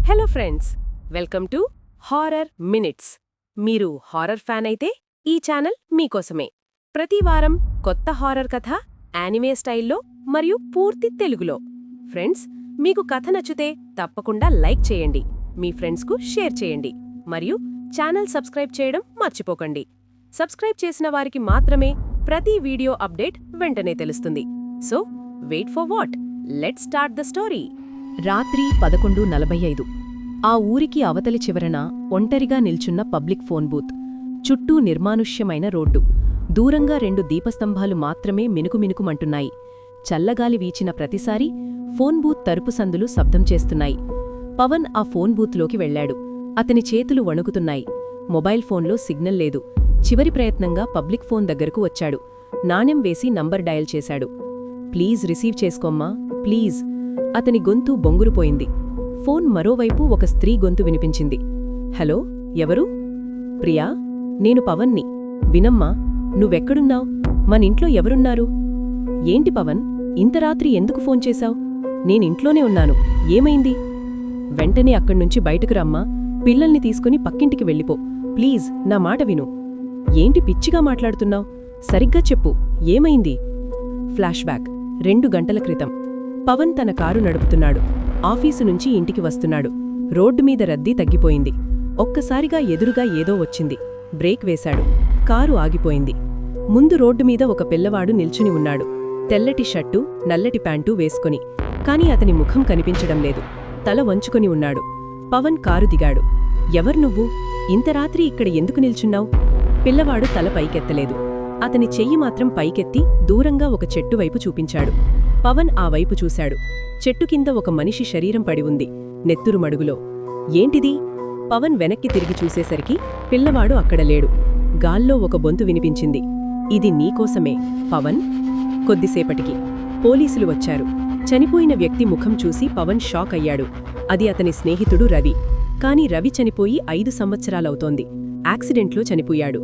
Hello friends, welcome to horror minutes. మీరు horror fan అయితే ఈ ఛానల్ మీకోసమే. ప్రతి వారం కొత్త హారర్ కథ, యానిమే స్టైల్లో మరియు పూర్తి తెలుగులో. ఫ్రెండ్స్, మీకు కథ నచ్చితే తప్పకుండా లైక్ చేయండి, మీ ఫ్రెండ్స్కు షేర్ చేయండి మరియు ఛానల్ సబ్స్క్రైబ్ చేయడం మర్చిపోకండి. సబ్స్క్రైబ్ చేసిన వారికి మాత్రమే ప్రతి వీడియో అప్డేట్ వెంటనే తెలుస్తుంది. So wait for what? Let's start the story. రాత్రి 11:45. ఆ ఊరికి అవతలి చివరన ఒంటరిగా నిల్చున్న పబ్లిక్ ఫోన్ బూత్. చుట్టూ నిర్మానుష్యమైన రోడ్డు. దూరంగా 2 దీపస్తంభాలు మాత్రమే మినుకుమినుకుమంటున్నాయి. చల్లగాలి వీచిన ప్రతిసారి ఫోన్ బూత్ తలుపు సందులు శబ్దం చేస్తున్నాయి. పవన్ ఆ ఫోన్ బూత్లోకి వెళ్లాడు. అతని చేతులు వణుకుతున్నాయి. మొబైల్ ఫోన్లో సిగ్నల్ లేదు. చివరి ప్రయత్నంగా పబ్లిక్ ఫోన్ దగ్గరకు వచ్చాడు. నాణెం వేసి నంబర్ డయల్ చేశాడు. ప్లీజ్ రిసీవ్ చేసుకోమ్మా, ప్లీజ్. అతని గొంతు బొంగురుపోయింది. ఫోన్ మరోవైపు ఒక స్త్రీ గొంతు వినిపించింది. హలో, ఎవరు? ప్రియా, నేను పవన్ని. వినమ్మా, నువ్వెక్కడున్నావ్? మనింట్లో ఎవరున్నారు? ఏంటి పవన్, ఇంత రాత్రి ఎందుకు ఫోన్ చేశావ్? నేనింట్లోనే ఉన్నాను. ఏమైంది? వెంటనే అక్కడ్నుంచి బయటకు రమ్మా. పిల్లల్ని తీసుకుని పక్కింటికి వెళ్ళిపో. ప్లీజ్, నా మాట విను. ఏంటి పిచ్చిగా మాట్లాడుతున్నావ్? సరిగ్గా చెప్పు, ఏమైంది? Flash back. 2 గంటల క్రితం. పవన్ తన కారు నడుపుతున్నాడు. ఆఫీసు నుంచి ఇంటికి వస్తున్నాడు. రోడ్డు మీద రద్దీ తగ్గిపోయింది. ఒక్కసారిగా ఎదురుగా ఏదో వచ్చింది. బ్రేక్ వేశాడు. కారు ఆగిపోయింది. ముందు రోడ్డు మీద ఒక పిల్లవాడు నిల్చుని ఉన్నాడు. తెల్లటి షర్టు, నల్లటి ప్యాంటు వేసుకుని. కాని అతని ముఖం కనిపించడం లేదు. తల వంచుకొని ఉన్నాడు. పవన్ కారు దిగాడు. ఎవరు నువ్వు? ఇంత రాత్రి ఇక్కడ ఎందుకు నిల్చున్నావు? పిల్లవాడు తల పైకెత్తలేదు. అతని చెయ్యి మాత్రం పైకెత్తి దూరంగా ఒక చెట్టు వైపు చూపించాడు. పవన్ ఆ వైపు చూశాడు. చెట్టు కింద ఒక మనిషి శరీరం పడి ఉంది, నెత్తురు మడుగులో. ఏంటిది? పవన్ వెనక్కి తిరిగి చూసేసరికి పిల్లవాడు అక్కడ లేడు. గాల్లో ఒక బొంతు వినిపించింది. ఇది నీకోసమే, పవన్. కొద్దిసేపటికి పోలీసులు వచ్చారు. చనిపోయిన వ్యక్తి ముఖం చూసి పవన్ షాక్ అయ్యాడు. అది అతని స్నేహితుడు రవి. కాని రవి చనిపోయి 5 సంవత్సరాలవుతోంది. యాక్సిడెంట్లో చనిపోయాడు.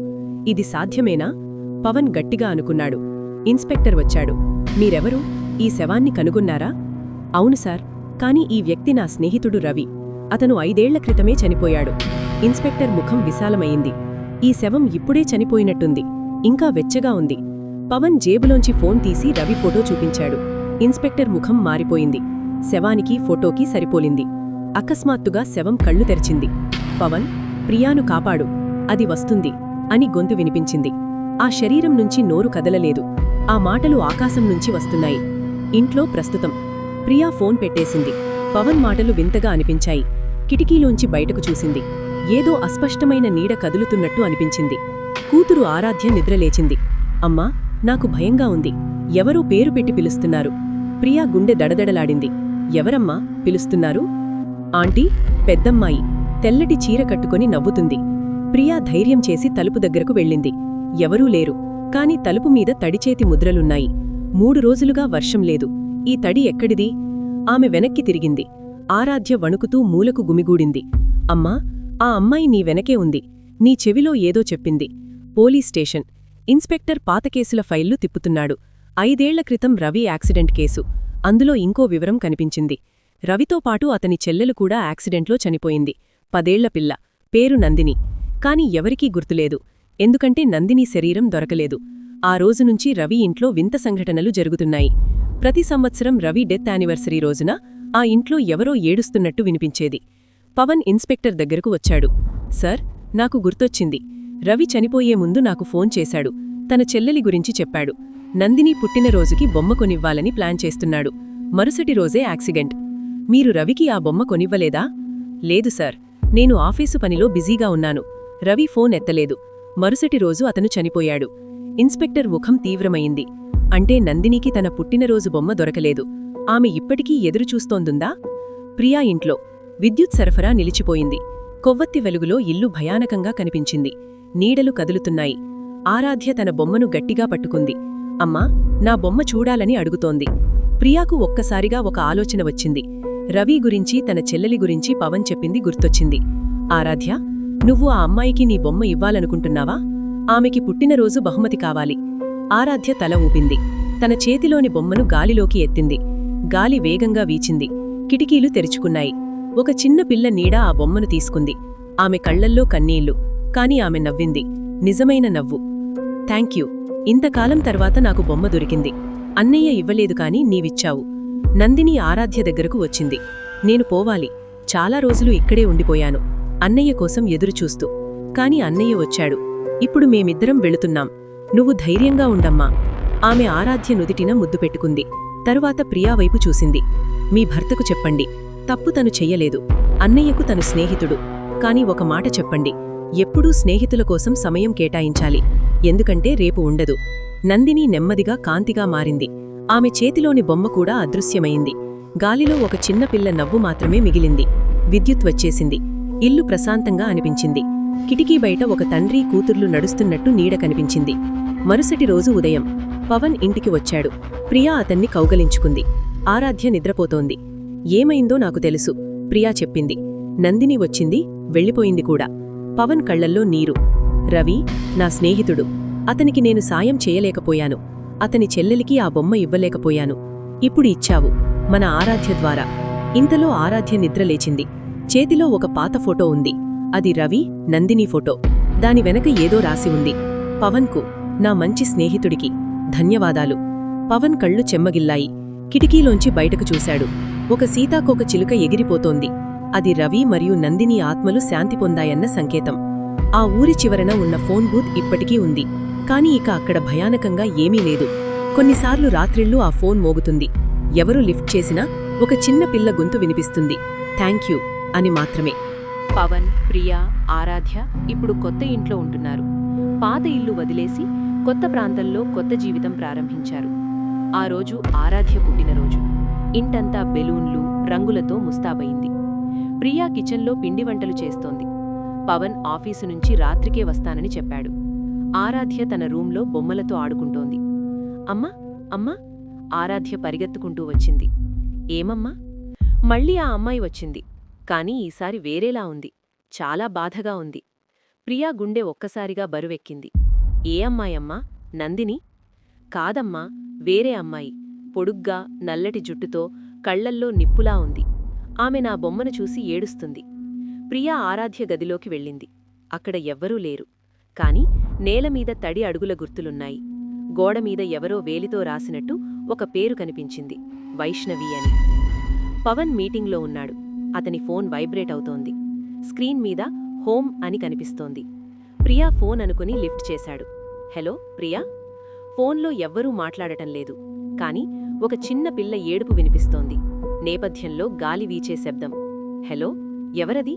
ఇది సాధ్యమేనా? పవన్ గట్టిగా అనుకున్నాడు. ఇన్స్పెక్టర్ వచ్చాడు. మీరెవరు? ఈ శవాన్ని కనుగొన్నారా? అవును సార్, కాని ఈ వ్యక్తి నా స్నేహితుడు రవి. అతను 5 ఏళ్ల క్రితమే చనిపోయాడు. ఇన్స్పెక్టర్ ముఖం విశాలమయింది. ఈ శవం ఇప్పుడే చనిపోయినట్టుంది. ఇంకా వెచ్చగా ఉంది. పవన్ జేబులోంచి ఫోన్ తీసి రవి ఫోటో చూపించాడు. ఇన్స్పెక్టర్ ముఖం మారిపోయింది. శవానికి ఫోటోకి సరిపోలింది. అకస్మాత్తుగా శవం కళ్ళు తెరిచింది. పవన్, ప్రియాను కాపాడు, అది వస్తుంది అని గొంతు వినిపించింది. ఆ శరీరం నుంచి నోరు కదలలేదు. ఆ మాటలు ఆకాశం నుంచి వస్తున్నాయి. ఇంట్లో ప్రస్తుతం. ప్రియా ఫోన్ పెట్టేసింది. పవన్ మాటలు వింతగా అనిపించాయి. కిటికీలోంచి బయటకు చూసింది. ఏదో అస్పష్టమైన నీడ కదులుతున్నట్టు అనిపించింది. కూతురు ఆరాధ్య నిద్రలేచింది. అమ్మా, నాకు భయంగా ఉంది. ఎవరో పేరు పెట్టి పిలుస్తున్నారు. ప్రియా గుండె దడదడలాడింది. ఎవరమ్మా పిలుస్తున్నారు? ఆంటీ, పెద్దమ్మాయి. తెల్లటి చీర కట్టుకొని నవ్వుతుంది. ప్రియా ధైర్యం చేసి తలుపు దగ్గరకు వెళ్ళింది. ఎవరూ లేరు. కాని తలుపు మీద తడిచేతి ముద్రలున్నాయి. 3 రోజులుగా వర్షం లేదు. ఈ తడి ఎక్కడిది? ఆమె వెనక్కి తిరిగింది. ఆరాధ్య వణుకుతూ మూలకు గుమిగూడింది. అమ్మా, ఆ అమ్మాయి నీ వెనకే ఉంది. నీ చెవిలో ఏదో చెప్పింది. Police station. ఇన్స్పెక్టర్ పాత కేసుల ఫైళ్లు తిప్పుతున్నాడు. 5 ఏళ్ల క్రితం రవి యాక్సిడెంట్ కేసు. అందులో ఇంకో వివరం కనిపించింది. రవితో పాటు అతని చెల్లెలు కూడా యాక్సిడెంట్లో చనిపోయింది. 10 ఏళ్ల పిల్ల. పేరు నందిని. కాని ఎవరికీ గుర్తులేదు. ఎందుకంటే నందిని శరీరం దొరకలేదు. ఆ రోజునుంచి రవి ఇంట్లో వింత సంఘటనలు జరుగుతున్నాయి. ప్రతి సంవత్సరం రవి డెత్ యానివర్సరీ రోజున ఆ ఇంట్లో ఎవరో ఏడుస్తున్నట్టు వినిపించేది. పవన్ ఇన్స్పెక్టర్ దగ్గరకు వచ్చాడు. సార్, నాకు గుర్తొచ్చింది. రవి చనిపోయే ముందు నాకు ఫోన్ చేశాడు. తన చెల్లెలి గురించి చెప్పాడు. నందిని పుట్టినరోజుకి బొమ్మ కొనివ్వాలని ప్లాన్ చేస్తున్నాడు. మరుసటి రోజే యాక్సిడెంట్. మీరు రవికి ఆ బొమ్మ కొనివ్వలేదా? లేదు సార్, నేను ఆఫీసు పనిలో బిజీగా ఉన్నాను. రవి ఫోన్ ఎత్తలేదు. మరుసటి రోజు అతను చనిపోయాడు. ఇన్స్పెక్టర్ ముఖం తీవ్రమయింది. అంటే నందినికి తన పుట్టినరోజు బొమ్మ దొరకలేదు. ఆమె ఇప్పటికీ ఎదురుచూస్తోందుందా? ప్రియా ఇంట్లో. విద్యుత్ సరఫరా నిలిచిపోయింది. కొవ్వొత్తి వెలుగులో ఇల్లు భయానకంగా కనిపించింది. నీడలు కదులుతున్నాయి. ఆరాధ్య తన బొమ్మను గట్టిగా పట్టుకుంది. అమ్మా, నా బొమ్మ చూడాలని అడుగుతోంది. ప్రియాకు ఒక్కసారిగా ఒక ఆలోచన వచ్చింది. రవి గురించి, తన చెల్లెలి గురించి పవన్ చెప్పింది గుర్తొచ్చింది. ఆరాధ్య, నువ్వు ఆ అమ్మాయికి నీ బొమ్మ ఇవ్వాలనుకుంటున్నావా? ఆమెకి పుట్టినరోజు బహుమతి కావాలి. ఆరాధ్య తల ఊపింది. తన చేతిలోని బొమ్మను గాలిలోకి ఎత్తింది. గాలి వేగంగా వీచింది. కిటికీలు తెరుచుకున్నాయి. ఒక చిన్న పిల్ల నీడ ఆ బొమ్మను తీసుకుంది. ఆమె కళ్లల్లో కన్నీళ్లు, కాని ఆమె నవ్వింది. నిజమైన నవ్వు. థాంక్యూ. ఇంతకాలం తర్వాత నాకు బొమ్మ దొరికింది. అన్నయ్య ఇవ్వలేదు కాని నీవిచ్చావు. నందిని ఆరాధ్య దగ్గరకు వచ్చింది. నేను పోవాలి. చాలా రోజులు ఇక్కడే ఉండిపోయాను, అన్నయ్య కోసం ఎదురుచూస్తూ. కాని అన్నయ్య వచ్చాడు. ఇప్పుడు మేమిద్దరం వెళుతున్నాం. నువ్వు ధైర్యంగా ఉండమ్మా. ఆమె ఆరాధ్య నుదిటిన ముద్దు పెట్టుకుంది. తరువాత ప్రియా వైపు చూసింది. మీ భర్తకు చెప్పండి, తప్పు తను చెయ్యలేదు. అన్నయ్యకు తను స్నేహితుడు. కాని ఒక మాట చెప్పండి, ఎప్పుడూ స్నేహితుల కోసం సమయం కేటాయించాలి. ఎందుకంటే రేపు ఉండదు. నందిని నెమ్మదిగా కాంతిగా మారింది. ఆమె చేతిలోని బొమ్మ కూడా అదృశ్యమైంది. గాలిలో ఒక చిన్న పిల్ల నవ్వు మాత్రమే మిగిలింది. విద్యుత్ వచ్చేసింది. ఇల్లు ప్రశాంతంగా అనిపించింది. కిటికీ బయట ఒక తండ్రి కూతుర్లు నడుస్తున్నట్టు నీడ కనిపించింది. మరుసటి రోజు ఉదయం పవన్ ఇంటికి వచ్చాడు. ప్రియా అతన్ని కౌగలించుకుంది. ఆరాధ్య నిద్రపోతోంది. ఏమైందో నాకు తెలుసు, ప్రియా చెప్పింది. నందిని వచ్చింది, వెళ్ళిపోయింది కూడా. పవన్ కళ్లల్లో నీరు. రవి నా స్నేహితుడు. అతనికి నేను సాయం చేయలేకపోయాను. అతని చెల్లెలికి ఆ బొమ్మ ఇవ్వలేకపోయాను. ఇప్పుడు ఇచ్చావు, మన ఆరాధ్య ద్వారా. ఇంతలో ఆరాధ్య నిద్రలేచింది. చేతిలో ఒక పాత ఫోటో ఉంది. అది రవి, నందిని ఫోటో. దాని వెనక ఏదో రాసి ఉంది. పవన్కు, నా మంచి స్నేహితుడికి ధన్యవాదాలు. పవన్ కళ్ళు చెమ్మగిల్లాయి. కిటికీలోంచి బయటకు చూశాడు. ఒక సీతాకోక చిలుక ఎగిరిపోతోంది. అది రవి మరియు నందిని ఆత్మలు శాంతి పొందాయన్న సంకేతం. ఆ ఊరి చివరన ఉన్న ఫోన్ బూత్ ఇప్పటికీ ఉంది. కాని ఇక అక్కడ భయానకంగా ఏమీ లేదు. కొన్నిసార్లు రాత్రిళ్ళు ఆ ఫోన్ మోగుతుంది. ఎవరు లిఫ్ట్ చేసినా ఒక చిన్న పిల్ల గొంతు వినిపిస్తుంది, థాంక్యూ అని మాత్రమే. పవన్, ప్రియా, ఆరాధ్య ఇప్పుడు కొత్త ఇంట్లో ఉంటున్నారు. పాత ఇల్లు వదిలేసి కొత్త ప్రాంతంలో కొత్త జీవితం ప్రారంభించారు. ఆ రోజు ఆరాధ్య పుట్టినరోజు. ఇంటంతా బెలూన్లు, రంగులతో ముస్తాబయింది. ప్రియా కిచెన్లో పిండి వంటలు చేస్తోంది. పవన్ ఆఫీసు నుంచి రాత్రికే వస్తానని చెప్పాడు. ఆరాధ్య తన రూంలో బొమ్మలతో ఆడుకుంటోంది. అమ్మా, అమ్మా! ఆరాధ్య పరిగెత్తుకుంటూ వచ్చింది. ఏమమ్మా? మళ్ళీ ఆ అమ్మాయి వచ్చింది. కాని ఈసారి వేరేలా ఉంది. చాలా బాధగా ఉంది. ప్రియా గుండె ఒక్కసారిగా బరువెక్కింది. ఏ అమ్మాయమ్మా? నందిని? కాదమ్మా, వేరే అమ్మాయి. పొడుగ్గా, నల్లటి జుట్టుతో, కళ్లల్లో నిప్పులా ఉంది. ఆమె నా బొమ్మను చూసి ఏడుస్తుంది. ప్రియా ఆరాధ్య గదిలోకి వెళ్ళింది. అక్కడ ఎవ్వరూ లేరు. కాని నేలమీద తడి అడుగుల గుర్తులున్నాయి. గోడమీద ఎవరో వేలితో రాసినట్టు ఒక పేరు కనిపించింది, వైష్ణవి అని. పవన్ మీటింగ్లో ఉన్నాడు. అతని ఫోన్ వైబ్రేట్ అవుతోంది. స్క్రీన్ మీద హోమ్ అని కనిపిస్తోంది. ప్రియా ఫోన్ అనుకుని లిఫ్ట్ చేశాడు. హలో ప్రియా? ఫోన్లో ఎవ్వరూ మాట్లాడటం లేదు. కాని ఒక చిన్న పిల్ల ఏడుపు వినిపిస్తోంది. నేపథ్యంలో గాలి వీచే శబ్దం. హలో, ఎవరది?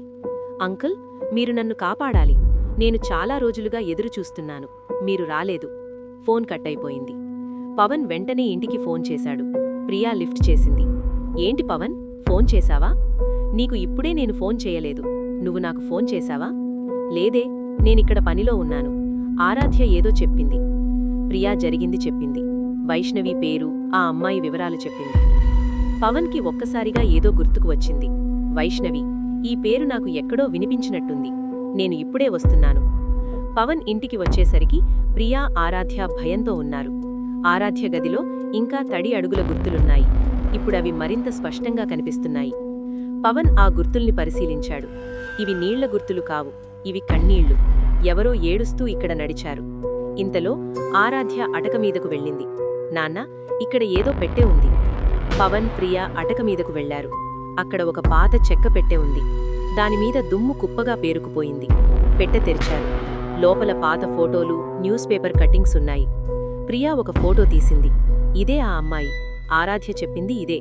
అంకుల్, మీరు నన్ను కాపాడాలి. నేను చాలా రోజులుగా ఎదురుచూస్తున్నాను. మీరు రాలేదు. ఫోన్ కట్టయిపోయింది. పవన్ వెంటనే ఇంటికి ఫోన్ చేశాడు. ప్రియా లిఫ్ట్ చేసింది. ఏంటి పవన్, ఫోన్ చేశావా? నీకు ఇప్పుడే నేను ఫోన్ చేయలేదు. నువ్వు నాకు ఫోన్ చేశావా? లేదే, నేనిక్కడ పనిలో ఉన్నాను. ఆరాధ్య ఏదో చెప్పింది. ప్రియా జరిగింది చెప్పింది. వైష్ణవి పేరు, ఆ అమ్మాయి వివరాలు చెప్పింది. పవన్కి ఒక్కసారిగా ఏదో గుర్తుకు వచ్చింది. వైష్ణవి, ఈ పేరు నాకు ఎక్కడో వినిపించినట్టుంది. నేను ఇప్పుడే వస్తున్నాను. పవన్ ఇంటికి వచ్చేసరికి ప్రియా, ఆరాధ్య భయంతో ఉన్నారు. ఆరాధ్య గదిలో ఇంకా తడి అడుగుల గుర్తులున్నాయి. ఇప్పుడవి మరింత స్పష్టంగా కనిపిస్తున్నాయి. పవన్ ఆ గుర్తుల్ని పరిశీలించాడు. ఇవి నీళ్ల గుర్తులు కావు, ఇవి కన్నీళ్లు. ఎవరో ఏడుస్తూ ఇక్కడ నడిచారు. ఇంతలో ఆరాధ్య అటకమీదకు వెళ్ళింది. నాన్న, ఇక్కడ ఏదో పెట్టె ఉంది. పవన్, ప్రియా అటకమీదకు వెళ్లారు. అక్కడ ఒక పాత చెక్క పెట్టె ఉంది. దానిమీద దుమ్ము కుప్పగా పేరుకుపోయింది. పెట్టె తెరిచారు. లోపల పాత ఫోటోలు, న్యూస్ పేపర్ కట్టింగ్స్ ఉన్నాయి. ప్రియా ఒక ఫోటో తీసింది. ఇదే ఆ అమ్మాయి. ఆరాధ్య చెప్పింది ఇదే.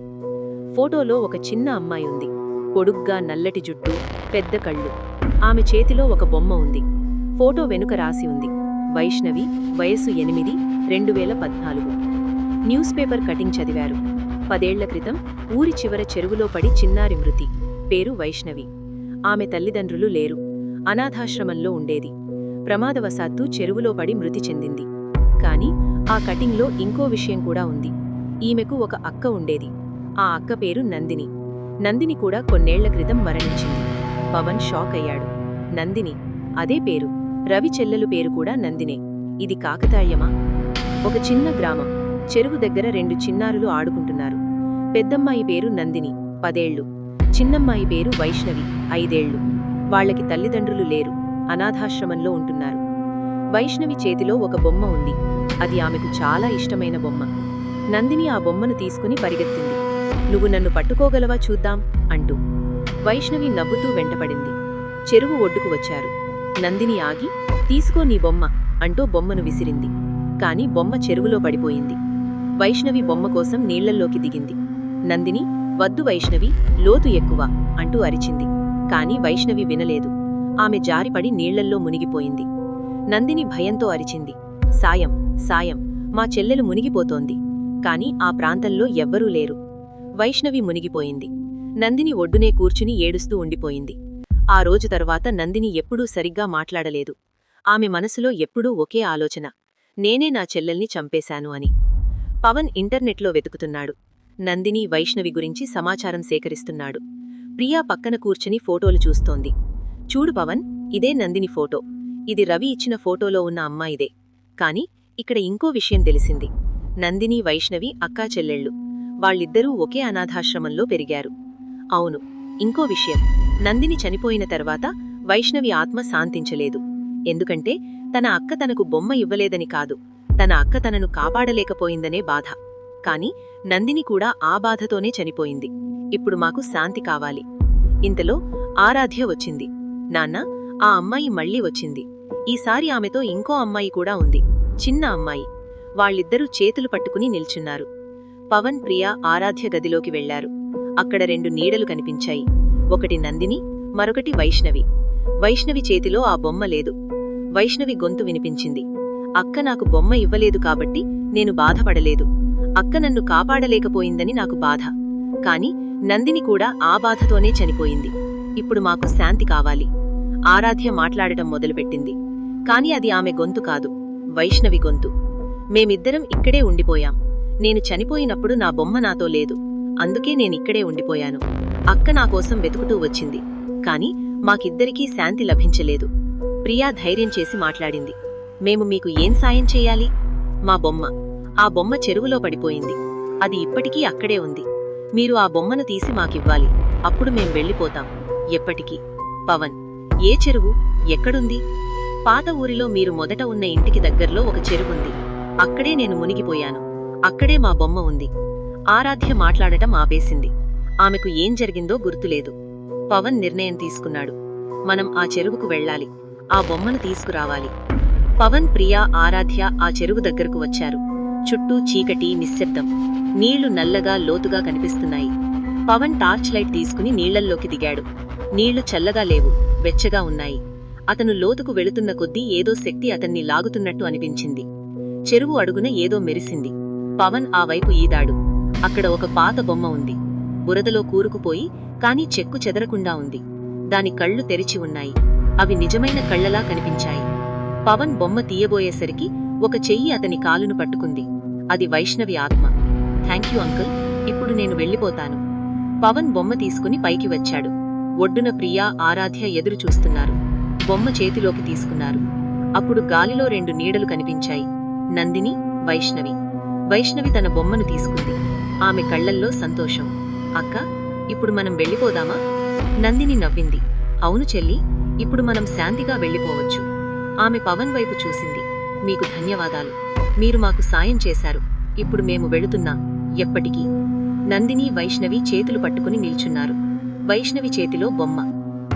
ఫోటోలో ఒక చిన్న అమ్మాయి ఉంది. పొడుగ్గా, నల్లటి జుట్టు, పెద్ద కళ్ళు. ఆమె చేతిలో ఒక బొమ్మ ఉంది. ఫోటో వెనుక రాసి ఉంది, వైష్ణవి, వయస్సు 8, 2014. న్యూస్ పేపర్ కటింగ్ చదివారు. 10 ఏళ్ల క్రితం ఊరి చివర చెరువులో పడి చిన్నారి మృతి. పేరు వైష్ణవి. ఆమె తల్లిదండ్రులు లేరు. అనాథాశ్రమంలో ఉండేది. ప్రమాదవశాత్తు చెరువులో పడి మృతి చెందింది. కాని ఆ కటింగ్లో ఇంకో విషయం కూడా ఉంది. ఈమెకు ఒక అక్క ఉండేది. ఆ అక్క పేరు నందిని. నందిని కూడా కొన్నేళ్ల క్రితం మరణించింది. పవన్ షాక్ అయ్యాడు. నందిని, అదే పేరు. రవి చెల్లెలు పేరు కూడా నందినే. ఇది కాకతాళ్యమా? ఒక చిన్న గ్రామం. చెరువు దగ్గర 2 చిన్నారులు ఆడుకుంటున్నారు. పెద్దమ్మాయి పేరు నందిని, 10 ఏళ్లు. చిన్నమ్మాయి పేరు వైష్ణవి, 5 ఏళ్లు. వాళ్లకి తల్లిదండ్రులు లేరు, అనాథాశ్రమంలో ఉంటున్నారు. వైష్ణవి చేతిలో ఒక బొమ్మ ఉంది. అది ఆమెకు చాలా ఇష్టమైన బొమ్మ. నందిని ఆ బొమ్మను తీసుకుని పరిగెత్తింది. "నువ్వు నన్ను పట్టుకోగలవా చూద్దాం" అంటూ. వైష్ణవి నవ్వుతూ వెంటపడింది. చెరువు ఒడ్డుకు వచ్చారు. నందిని ఆగి, "తీసుకో నీ బొమ్మ" అంటూ బొమ్మను విసిరింది. కాని బొమ్మ చెరువులో పడిపోయింది. వైష్ణవి బొమ్మ కోసం నీళ్లల్లోకి దిగింది. నందిని, "వద్దు వైష్ణవి, లోతు ఎక్కువ" అంటూ అరిచింది. కాని వైష్ణవి వినలేదు. ఆమె జారిపడి నీళ్లల్లో మునిగిపోయింది. నందిని భయంతో అరిచింది, "సాయం, సాయం, మా చెల్లెలు మునిగిపోతోంది." కాని ఆ ప్రాంతంలో ఎవ్వరూ లేరు. వైష్ణవి మునిగిపోయింది. నందిని ఒడ్డునే కూర్చుని ఏడుస్తూ ఉండిపోయింది. ఆ రోజు తర్వాత నందిని ఎప్పుడూ సరిగ్గా మాట్లాడలేదు. ఆమె మనసులో ఎప్పుడూ ఒకే ఆలోచన, నేనే నా చెల్లెల్ని చంపేశాను అని. పవన్ ఇంటర్నెట్లో వెతుకుతున్నాడు. నందిని, వైష్ణవి గురించి సమాచారం సేకరిస్తున్నాడు. ప్రియా పక్కన కూర్చుని ఫోటోలు చూస్తోంది. "చూడు పవన్, ఇదే నందిని ఫోటో. ఇది రవి ఇచ్చిన ఫోటోలో ఉన్న అమ్మాయిదే." కాని ఇక్కడ ఇంకో విషయం తెలిసింది. నందిని, వైష్ణవి అక్కా చెల్లెళ్ళు. వాళ్ళిద్దరూ ఒకే అనాథాశ్రమంలో పెరిగారు. అవును, ఇంకో విషయం, నందిని చనిపోయిన తర్వాత వైష్ణవి ఆత్మ శాంతించలేదు. ఎందుకంటే తన అక్క తనకు బొమ్మ ఇవ్వలేదని కాదు, తన అక్క తనను కాపాడలేకపోయిందనే బాధ. కాని నందిని కూడా ఆ బాధతోనే చనిపోయింది. ఇప్పుడు మాకు శాంతి కావాలి. ఇంతలో ఆరాధ్య వచ్చింది. "నాన్న, ఆ అమ్మాయి మళ్ళీ వచ్చింది. ఈసారి ఆమెతో ఇంకో అమ్మాయి కూడా ఉంది, చిన్న అమ్మాయి." వాళ్ళిద్దరూ చేతులు పట్టుకుని నిల్చున్నారు. పవన్, ప్రియా ఆరాధ్య గదిలోకి వెళ్లారు. అక్కడ 2 నీడలు కనిపించాయి. ఒకటి నందిని, మరొకటి వైష్ణవి. వైష్ణవి చేతిలో ఆ బొమ్మ లేదు. వైష్ణవి గొంతు వినిపించింది, "అక్క నాకు బొమ్మ ఇవ్వలేదు కాబట్టి నేను బాధపడలేదు. అక్క నన్ను కాపాడలేకపోయిందని నాకు బాధ. కాని నందిని కూడా ఆ బాధతోనే చనిపోయింది. ఇప్పుడు మాకు శాంతి కావాలి." ఆరాధ్య మాట్లాడటం మొదలుపెట్టింది. కాని అది ఆమె గొంతు కాదు, వైష్ణవి గొంతు. "మేమిద్దరం ఇక్కడే ఉండిపోయాం. నేను చనిపోయినప్పుడు నా బొమ్మ నాతో లేదు. అందుకే నేనిక్కడే ఉండిపోయాను. అక్క నాకోసం వెతుకుతూ వచ్చింది. కాని మాకిద్దరికీ శాంతి లభించలేదు." ప్రియా ధైర్యం చేసి మాట్లాడింది. "మేము మీకు ఏం సాయం చెయ్యాలి? మా బొమ్మ. ఆ బొమ్మ చెరువులో పడిపోయింది. అది ఇప్పటికీ అక్కడే ఉంది. మీరు ఆ బొమ్మను తీసి మాకివ్వాలి. అప్పుడు మేం వెళ్ళిపోతాం. ఎప్పటికీ." పవన్, "ఏ చెరువు? ఎక్కడుంది?" "పాత ఊరిలో మీరు మొదట ఉన్న ఇంటికి దగ్గర్లో ఒక చెరువుంది. అక్కడే నేను మునిగిపోయాను. అక్కడే మా బొమ్మ ఉంది." ఆరాధ్య మాట్లాడటం ఆపేసింది. ఆమెకు ఏం జరిగిందో గుర్తులేదు. పవన్ నిర్ణయం తీసుకున్నాడు. మనం ఆ చెరువుకు వెళ్ళాలి. ఆ బొమ్మను తీసుకురావాలి. పవన్, ప్రియా, ఆరాధ్య ఆ చెరువు దగ్గరకు వచ్చారు. చుట్టూ చీకటి, నిశ్శబ్దం. నీళ్లు నల్లగా, లోతుగా కనిపిస్తున్నాయి. పవన్ టార్చ్ లైట్ తీసుకుని నీళ్లల్లోకి దిగాడు. నీళ్లు చల్లగా లేవు, వెచ్చగా ఉన్నాయి. అతను లోతుకు వెళుతున్న కొద్దీ ఏదో శక్తి అతన్ని లాగుతున్నట్టు అనిపించింది. చెరువు అడుగున ఏదో మెరిసింది. పవన్ ఆ వైపు ఈదాడు. అక్కడ ఒక పాత బొమ్మ ఉంది. బురదలో కూరుకుపోయి, కాని చెక్కు చెదరకుండా ఉంది. దాని కళ్ళు తెరిచి ఉన్నాయి. అవి నిజమైన కళ్లలా కనిపించాయి. పవన్ బొమ్మ తీయబోయేసరికి ఒక చెయ్యి అతని కాలును పట్టుకుంది. అది వైష్ణవి ఆత్మ. "థాంక్యూ అంకుల్, ఇప్పుడు నేను వెళ్ళిపోతాను." పవన్ బొమ్మ తీసుకుని పైకి వచ్చాడు. ఒడ్డున ప్రియా, ఆరాధ్య ఎదురు చూస్తున్నారు. బొమ్మ చేతిలోకి తీసుకున్నారు. అప్పుడు గాలిలో 2 నీడలు కనిపించాయి. నందిని, వైష్ణవి. వైష్ణవి తన బొమ్మను తీసుకుంది. ఆమె కళ్లల్లో సంతోషం. "అక్క, ఇప్పుడు మనం వెళ్ళిపోదామా?" నందిని నవ్వింది. "అవును చెల్లి, ఇప్పుడు మనం శాంతిగా వెళ్ళిపోవచ్చు." ఆమె పవన్ వైపు చూసింది. "మీకు ధన్యవాదాలు. మీరు మాకు సాయం చేశారు. ఇప్పుడు మేము వెళుతున్నాం, ఎప్పటికీ." నందిని, వైష్ణవి చేతులు పట్టుకుని నిల్చున్నారు. వైష్ణవి చేతిలో బొమ్మ.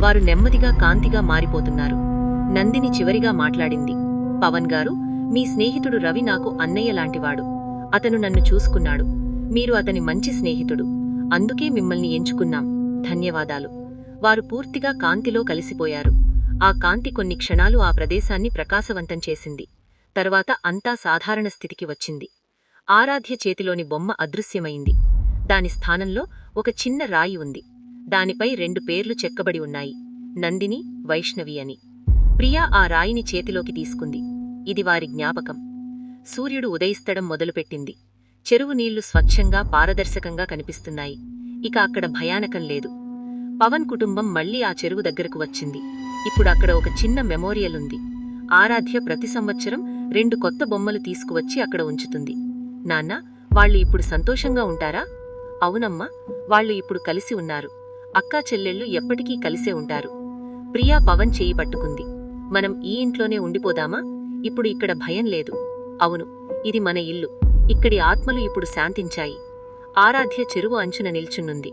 వారు నెమ్మదిగా కాంతిగా మారిపోతున్నారు. నందిని చివరిగా మాట్లాడింది. "పవన్ గారు, మీ స్నేహితుడు రవి నాకు అన్నయ్య లాంటివాడు. అతను నన్ను చూసుకున్నాడు. మీరు అతని మంచి స్నేహితుడు. అందుకే మిమ్మల్ని ఎంచుకున్నాం. ధన్యవాదాలు." వారు పూర్తిగా కాంతిలో కలిసిపోయారు. ఆ కాంతి కొన్ని క్షణాలు ఆ ప్రదేశాన్ని ప్రకాశవంతం చేసింది. తర్వాత అంతా సాధారణ స్థితికి వచ్చింది. ఆరాధ్య చేతిలోని బొమ్మ అదృశ్యమైంది. దాని స్థానంలో ఒక చిన్న రాయి ఉంది. దానిపై 2 పేర్లు చెక్కబడి ఉన్నాయి, నందిని, వైష్ణవి అని. ప్రియా ఆ రాయిని చేతిలోకి తీసుకుంది. ఇది వారి జ్ఞాపకం. సూర్యుడు ఉదయిస్తడం మొదలుపెట్టింది. చెరువు నీళ్లు స్వచ్ఛంగా, పారదర్శకంగా కనిపిస్తున్నాయి. ఇక అక్కడ భయానకం లేదు. పవన్ కుటుంబం మళ్లీ ఆ చెరువు దగ్గరకు వచ్చింది. ఇప్పుడు అక్కడ ఒక చిన్న మెమోరియల్ ఉంది. ఆరాధ్య ప్రతి సంవత్సరం 2 కొత్త బొమ్మలు తీసుకువచ్చి అక్కడ ఉంచుతుంది. "నాన్నా, వాళ్ళు ఇప్పుడు సంతోషంగా ఉంటారా?" "అవునమ్మా, వాళ్ళు ఇప్పుడు కలిసి ఉన్నారు. అక్కా చెల్లెళ్ళు ఎప్పటికీ కలిసే ఉంటారు. ప్రియా పవన్ చేయి పట్టుకుంది. మనం ఈ ఇంట్లోనే ఉండిపోదామా? ఇప్పుడు ఇక్కడ భయం లేదు. అవును, ఇది మన ఇల్లు. ఇక్కడి ఆత్మలు ఇప్పుడు శాంతించాయి. ఆరాధ్య చెరువు అంచున నిల్చున్నుంది.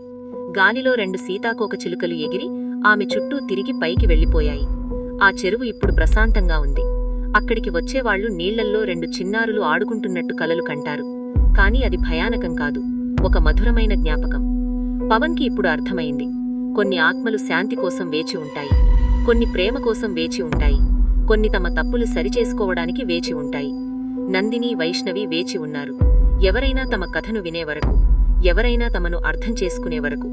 గాలిలో 2 సీతాకోక చిలుకలు ఎగిరి ఆమె చుట్టూ తిరిగి పైకి వెళ్ళిపోయాయి. ఆ చెరువు ఇప్పుడు ప్రశాంతంగా ఉంది. అక్కడికి వచ్చేవాళ్లు నీళ్లల్లో 2 చిన్నారులు ఆడుకుంటున్నట్టు కలలు కంటారు. కాని అది భయానకం కాదు, ఒక మధురమైన జ్ఞాపకం. పవన్కి ఇప్పుడు అర్థమైంది. కొన్ని ఆత్మలు శాంతి కోసం వేచి ఉంటాయి, కొన్ని ప్రేమ కోసం వేచి ఉంటాయి, కొన్ని తమ తప్పులు సరిచేసుకోవడానికి వేచి ఉంటాయి. నందిని, వైష్ణవి వేచి ఉన్నారు. ఎవరైనా తమ కథను వినేవరకు, ఎవరైనా తమను అర్థం చేసుకునే వరకు.